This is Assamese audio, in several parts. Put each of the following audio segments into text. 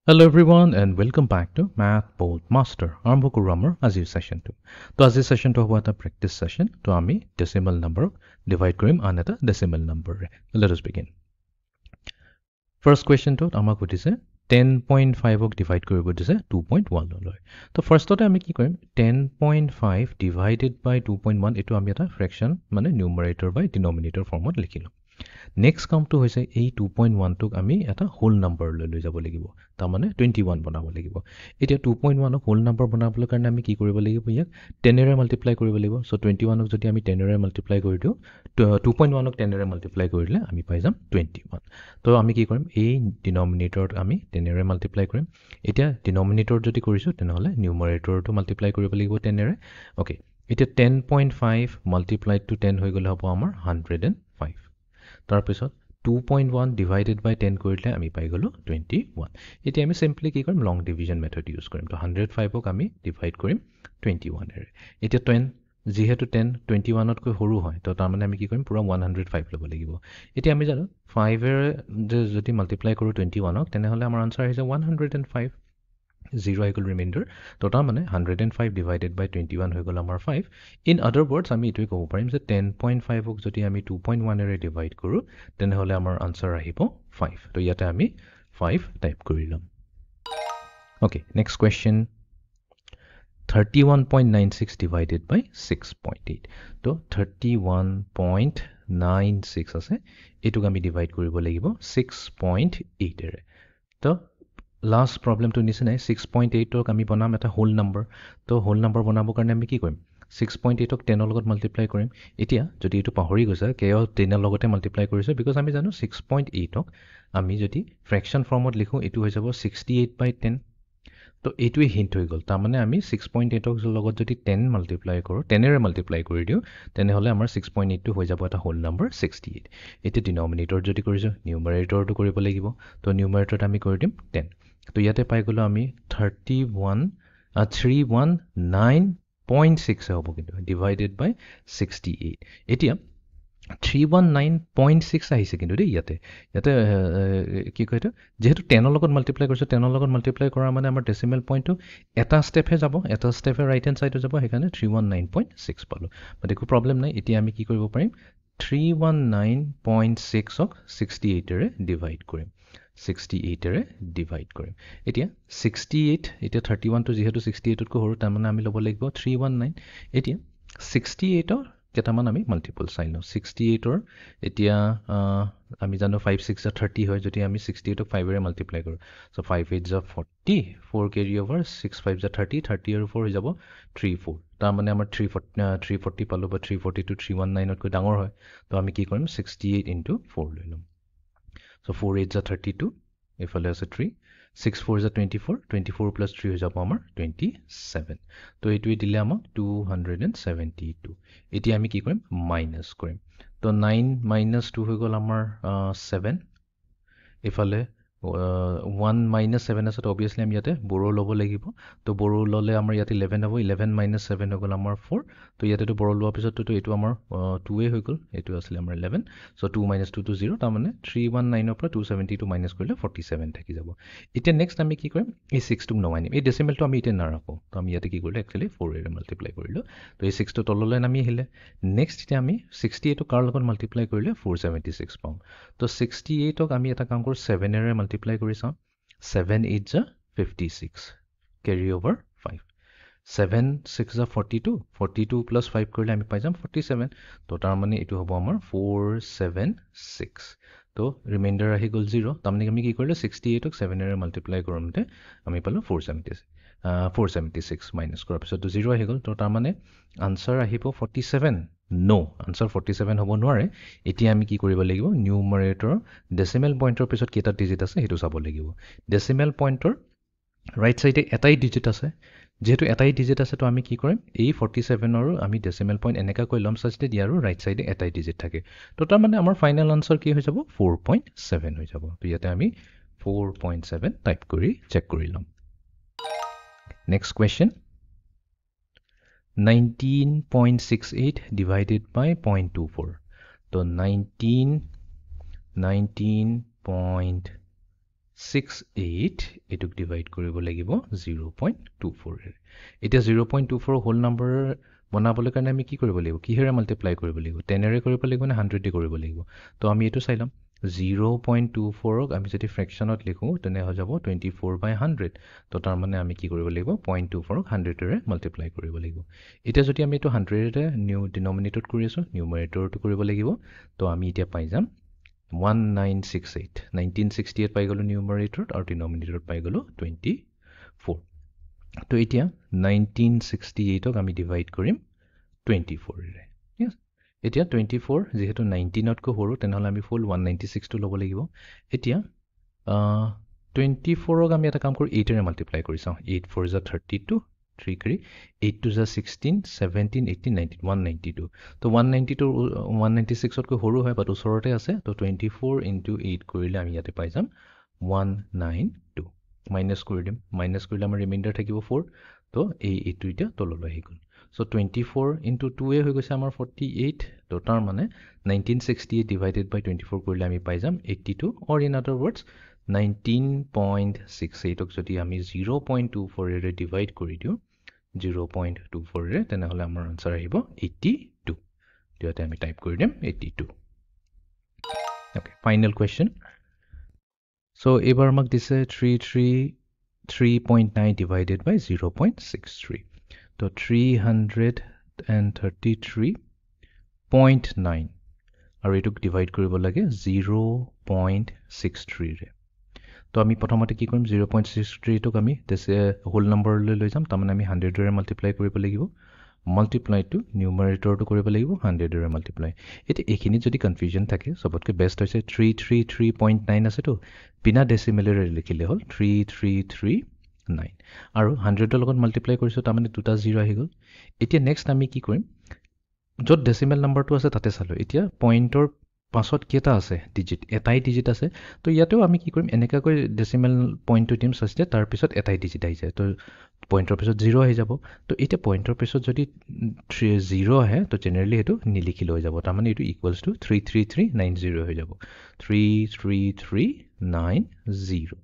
Hello everyone and welcome back to Math Bold Master. আৰম্ভ কৰো আমাৰ আজিৰ সেশনটো। তো আজিৰ সেশনটো হ'ব এটা প্ৰেক্টিস সেশন। তো আমি ডেসিমেল নাম্বাৰক ডিভাইড কৰিম আন এটা ডেসিমেল নাম্বাৰৰে। Let us begin. First questionটোত আমাক সুধিছে 10.5ক ডিভাইড কৰিব দিছে 2.1 লৈ। তো ফাৰ্ষ্টতে আমি কি কৰিম 10.5 ডিভাইডেড বাই 2.1 এটো আমি এটা ফ্ৰেকশন মানে নিউমাৰেটৰ বাই ডিনমিনেটৰ ফৰ্মত লিখিলো। নেক্সট কামটো হৈছে এই 2.1 টোক আমি এটা হোল নাম্বাৰ লৈ যাব লাগিব। তাৰ মানে 21 বনাব লাগিব। এতিয়া 2.1 ক হোল নাম্বাৰ বনাবলৈ কাৰণে আমি কি কৰিব লাগিব ইয়াক 10 এৰে মাল্টিপ্লাই কৰিব লাগিব। সো 21 ক যদি আমি 10 এৰে মাল্টিপ্লাই কৰি দিও 2.1 ক 10 এৰে মাল্টিপ্লাই কৰিলে আমি পাই যাম 21। তো আমি কি কৰিম এই ডিনমিনেটৰত আমি 10 এৰে মাল্টিপ্লাই কৰিম। এতিয়া ডিনমিনেটৰত যদি কৰিছো তেনেহলে নিউমাৰেটৰটো মাল্টিপ্লাই কৰিব লাগিব 10 এৰে। ওকে এতিয়া 10.5 মাল্টিপ্লাইড টু 10 হৈ গলে হ'ব আমাৰ 105। তাৰপিছত 2.1 ডিভাইডেড বাই 10 কৰিলে আমি পাই গলো 21। এতিয়া আমি সিম্পলি কি কৰিম লং ডিভিজন মেথড ইউজ কৰিম। তো 105ক আমি ডিভাইড কৰিম 21 এৰে। এতিয়া 10 যেহেতু 10 21 তকৈ সৰু হয় তো তাৰ মানে আমি কি কৰিম পুৰা 105 ল'ব লাগিব। এতিয়া আমি জানো 5 এৰে যদি মাল্টিপ্লাই কৰো 21ক তেনেহলে আমাৰ আনসাৰ আহিছে 105। 0 equal remainder তো তাৰ মানে 105 divided by 21 হৈ গল আমাৰ 5 in other words আমি এটোই ক'ব পাৰিম যে 10.5 ক যদি আমি 2.1 এৰে ডিভাইড কৰো তেনেহলে আমাৰ আনসাৰ আহিব 5 তো ইয়াতে আমি 5 টাইপ কৰি লম okay next question 31.96 divided by 6.8 তো 31.96 আছে এটোক আমি ডিভাইড কৰিব লাগিব 6.8 এৰে তো Last problem to নিচিনাই 6.8 ক আমি বনাম এটা হোল নাম্বাৰ তো হোল নাম্বাৰ বনাবৰ কাৰণে আমি কি কৰিম 6.8 ক 10 ৰ লগত মাল্টিপ্লাই কৰিম এতিয়া যদি এটো পাহৰি গৈছা কেও 10 ৰ লগতে মাল্টিপ্লাই কৰিছে বিকজ আমি জানো 6.8 ক আমি যদি ফ্ৰেকশন ফৰ্মত লিখো এটো হৈ যাব 68/10 তো এটোই হিন্ট হৈ গল তাৰ মানে আমি 6.8 ক লগত যদি 10 মাল্টিপ্লাই কৰো 10 এৰে মাল্টিপ্লাই কৰি দিও তেনেহলে আমাৰ 6.8 টো হৈ যাব এটা হোল নাম্বাৰ 68 এতিয়া ডিনমিনেটৰ যদি কৰিছো নিউমাৰেটৰটো কৰিব লাগিব তো নিউমাৰেটৰত আমি কৰি দিম 10 তো ইয়াতে পাই গলো আমি 319.6 হ'ব কিন্তু ডিভাইডেড বাই 68 এতিয়া 319.6 আহিছে কিন্তু দেই ইয়াতে কি কয়টো যেহেতু 10 ৰ লগত মাল্টিপ্লাই কৰিছো 10 ৰ লগত মাল্টিপ্লাই কৰা মানে আমাৰ ডেসিমেল পইণ্টটো এটা ষ্টেপহে যাব এটা ষ্টেপে ৰাইট হ্যান্ড সাইডে যাব সেইকাৰণে 319.6 পালো বাট একো প্ৰবলেম নাই এতিয়া আমি কি কৰিব পাৰিম 319.6 ক 68 এৰে ডিভাইড কৰিম 68 এৰে ডিভাইড কৰিম এতিয়া 68 এতিয়া 31 টো যেহেতু 68 তকৈ সৰু তাৰ মানে আমি ল'ব লাগিব 319 এতিয়া 68 ৰ কেটামান আমি মাল্টিপল চাই লওঁ 68 ৰ এতিয়া আমি জানো 5 6 30 হয় যদি আমি 68 ক 5 এৰে মাল্টিপ্লাই কৰো সো 5 8 40 4 carry over 6 5 30 30 আৰু 4 হৈ যাব 34 তাৰ মানে আমাৰ 340 পালো বা 340 টো 319 তকৈ ডাঙৰ হয় তো আমি কি কৰিম 68 into 4 লৈ লম So 4 8 is 32, এফালে আছে 3, 6 4 is 24, 24 plus 3 হৈ যাব আমাৰ 27. তো এইটোৱে দিলে আমাক 272. এতিয়া আমি কি কৰিম মাইনাস কৰিম তো 9 minus 2 হৈ গল আমাৰ 7 এফালে 1 minus 7 আছে তো obviously আমি ইয়াতে বড়ো ল'ব লাগিব তো বড়ো ল'লে আমাৰ ইয়াতে 11 হ'ব 11 minus 7 হৈ গল আমাৰ 4 তো ইয়াতে তো বড়ো লোৱাৰ পিছত তো এইটো আমাৰ 2 হৈ গল এইটো আছিল আমাৰ 11 সো 2 minus 2 to 0 তাৰ মানে 319 ৰ পৰা 272 মাইনাস কৰিলে 47 থাকি যাব এতিয়া নেক্সট আমি কি কৰিম এই 6 টোক নমাই নিম এই ডেসিমেলটো আমি ইতে নাৰাখো তো আমি ইয়াতে কি কৰিলো একচুয়ালি 4 এৰে মাল্টিপ্লাই কৰিলো তো এই 6 টো তললৈ নামি আহিলে নেক্সট এতিয়া আমি 68 ক কাৰ লগত মাল্টিপ্লাই কৰিলে 476 পাম তো 68 ক আমি এটা কাম কৰো 7 এৰে মাল্টিপ্লাই কৰি চাওঁ 7 8 is 56 carry over 5 7 6 is 42 42 plus 5 কৰিলে আমি পাই যাম 47 তো তাৰ মানে এটো হ'ব আমাৰ 476 তো ৰিমাইন্ডাৰ আহি গল 0 তাৰ মানে আমি কি কৰিলে 68 ক 7 এৰে মাল্টিপ্লাই কৰোঁতে আমি পালো 476 মাইনাস কৰাৰ পিছত 0 আহি গল তো তাৰ মানে আনসাৰ আহিব 47 নো আনসাৰ 47 হ'ব নোৱাৰে এতিয়া আমি কি কৰিব লাগিব নিউমাৰেটৰ ডেসিমেল পইণ্টৰ পিছত কেটা ডিজিট আছে হেতু চাব লাগিব ডেসিমেল পইণ্টৰ ৰাইট সাইডে এটাই ডিজিট আছে যেহেতু এটাই ডিজিট আছে তো আমি কি কৰিম এই 47 ৰ আমি ডেসিমেল পইণ্ট এনেকা কৈ লম সাজতে দিয়াৰো ৰাইট সাইডে এটাই ডিজিট থাকে তো তাৰ মানে আমাৰ ফাইনাল আনসাৰ কি হৈ যাব 4.7 হৈ যাব তো ইয়াতে আমি 4.7 টাইপ কৰি চেক কৰি লম নেক্সট কোৱেশ্চন 19.68 divided by 0.24 তো 19.68 68 এটুক ডিভাইড কৰিব লাগিব 0.24 এৰে এটা 0.24 হোল নম্বৰ বনাবলৈ কাৰণে আমি কি কৰিব লাগিব কিহেৰে মাল্টিপ্লাই কৰিব লাগিব 10 এৰে কৰিব লাগিব না 100 এৰে কৰিব লাগিব তো আমি এটো চাই লম 0.24 ক আমি যদি ফ্ৰেকশনত লিখো তেনে হৈ যাব 24/100 তো তাৰ মানে আমি কি কৰিব লাগিব 0.24 ক 100 এৰে মাল্টিপ্লাই কৰিব লাগিব এটা যদি আমি এটো 100 এৰে নিউ ডিনোমিনেটৰত কৰি আছো নিউমাৰেটৰটো কৰিব লাগিব তো আমি এতিয়া পাই যাম 1968 1968 পাই গলো নিউমাৰেটৰত আৰু ডিনোমিনেটৰত পাই গলো 24 তো এতিয়া 1968 ক আমি ডিভাইড কৰিম 24 এৰে yes এতিয়া 24 যেহেতু 19 তকৈ সৰু তেনহলে আমি ফুল 196 টো ল'ব লাগিব এতিয়া 24 ক আমি এটা কাম কৰি 8 এৰে মাল্টিপ্লাই কৰি চাও 8 4 is 32 3 কৰি 8 2 is 16 17 18 19 192 তো 192 196 তকৈ সৰু হয় বাট ওচৰতে আছে তো 24 into 8 কৰিলে আমি ইয়াতে পাই যাম 192 মাইনাস কৰি দিম মাইনাস কৰিলে আমাৰ ৰিমাইন্ডাৰ থাকিব 4 তো এইটো এতিয়া তললৈ আহি গল So 24 into 2 হৈ গৈছে আমাৰ 48 তো তাৰ মানে 1968 divided by 24 কৰিলে আমি পাই যাম 82 or in other words 19.68 ক যদি আমি 0.24 এৰে ডিভাইড কৰি দিও 0.24 এৰে তেনহলে আমাৰ আনসাৰ আহিব 82 তেতিয়াতে আমি টাইপ কৰি দিম 82 okay final question so এবাৰ আমাক দিছে 3.9 divided by 0.63 তো 333.9 আৰু এটুক ডিভাইড কৰিব লাগে 0.63 ৰে তো আমি প্ৰথমতে কি কৰিম 0.63 টক আমি হোল নম্বৰলৈ লৈ যাম তাৰমানে আমি 100 এৰে মাল্টিপ্লাই কৰিব লাগিব মাল্টিপ্লাই টু নিউমাৰেটৰটো কৰিব লাগিব 100 এৰে মাল্টিপ্লাই এতে এখিনি যদি কনফিউজন থাকে সবতকৈ বেষ্ট হৈছে 333.9 আছে তো বিনা ডেসিমেলেৰে লিখিলে হল 3339 আৰু 100 ৰ লগত মাল্টিপ্লাই কৰিছো তাৰ মানে দুটা 0 আহি গল এতিয়া নেক্সট আমি কি কৰিম যত ডেসিমেল নাম্বাৰটো আছে তাতে চালো এতিয়া পইণ্টৰ পাছত কেটা আছে ডিজিট এটাই ডিজিট আছে তো ইয়াতেও আমি কি কৰিম এনেকা কৈ ডেসিমেল পইণ্টটো দিম সস্তে তাৰ পিছত এটাই ডিজিট আহি যায় তো পইণ্টৰ পিছত 0 আহি যাব তো এতিয়া পইণ্টৰ পিছত যদি 0 আহে তো জেনাৰেলি হেতু নিলিখি লৈ যাব তাৰ মানে এটো ইকুৱেলস টু 33390 হৈ যাব 33390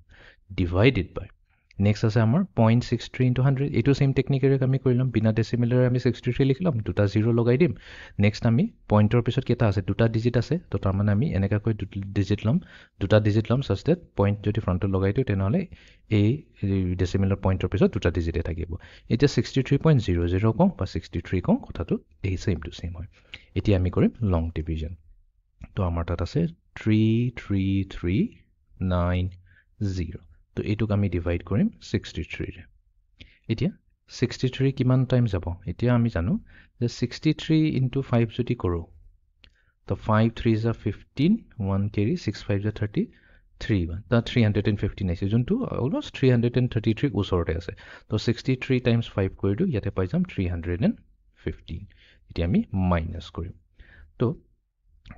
ডিভাইডেড বাই নেক্সট আছে আমাৰ 0.63 into 100 এটো সেম টেকনিকেৰে আমি কৰিলাম বিনা ডেসিমেলেৰে আমি 63 লিখলাম দুটা 0 লগাই দিম নেক্সট আমি পইণ্টৰ পিছত কেটা আছে দুটা ডিজিট আছে তো তাৰ মানে আমি এনেকা কৈ দুটা ডিজিট লম such that পইণ্ট যদি ফ্ৰণ্টত লগাই দিও তেনহলে এই ডেসিমেলৰ পইণ্টৰ পিছত দুটা ডিজিটে থাকিব এতিয়া 63.00 কম বা 63 কম কথাটো এই সেম টু সেম হয় এতিয়া আমি কৰিম লং ডিভিজন তো আমাৰ তাত আছে 33390 তো এটুক আমি ডিভাইড কৰিম 63 ৰে এতিয়া 63 কিমান টাইম যাব এতিয়া আমি জানো যে 63 into 5 যদি কৰো তো 5 3 is 15 1 carry 6 5 is 30 3 1 তা 315 আছে যোনটো অলমোস্ট 333 ওচৰতে আছে তো 63 times 5 কৰি দিও ইয়াতে পাই যাম 315 এতিয়া আমি মাইনাস কৰিম তো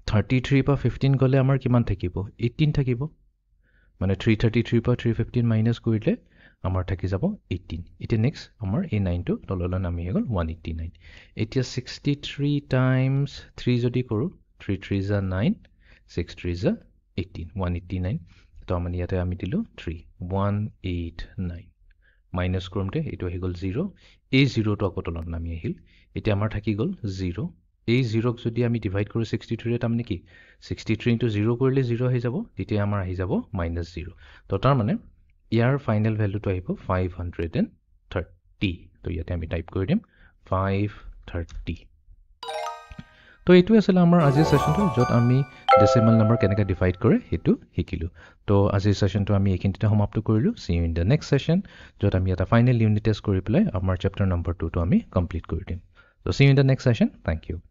33 পা 15 গলে আমাৰ কিমান থাকিব 18 থাকিব মানে 333 পৰা 315 মাইনাস কৰিলে আমাৰ থাকি যাব 18 এতিয়া নেক্সট আমাৰ এই 9 টো তললৈ নামি গল 189 এতিয়া 63 times 3 যদি কৰো 3 3 is 9 6 3 is 18 189 তো আমি ইয়াতে আমি দিলো 3 189 মাইনাস কৰোমতে এটো হৈ গল 0 এই 0 টো আকৌ তলত নামি আহিল এতিয়া আমাৰ থাকি গল 0 এই 0 ক যদি আমি ডিভাইড কৰো 63 ৰে তামনে কি 63 into 0 কৰিলে 0 হৈ যাব তেতিয়া আমাৰ আহি যাব -0 তো তাৰ মানে ইয়াৰ ফাইনাল ভ্যালুটো আহিব 530 তো ইয়াতে আমি টাইপ কৰি দিম 530 তো এইটো আছিল আমাৰ আজিৰ সেশনটো যত আমি ডেসিমেল নম্বৰ কেনেকৈ ডিভাইড কৰে হেতু শিকিলো তো আজিৰ সেশনটো আমি এইখিনিতে সমাপ্ত কৰিলো সি U in the next session যত আমি এটা ফাইনাল ইউনিট টেষ্ট কৰি পেলাই আমাৰ চেপ্টাৰ নম্বৰ 2 টো আমি কমপ্লিট কৰি দিম So see you in the next session. Thank you.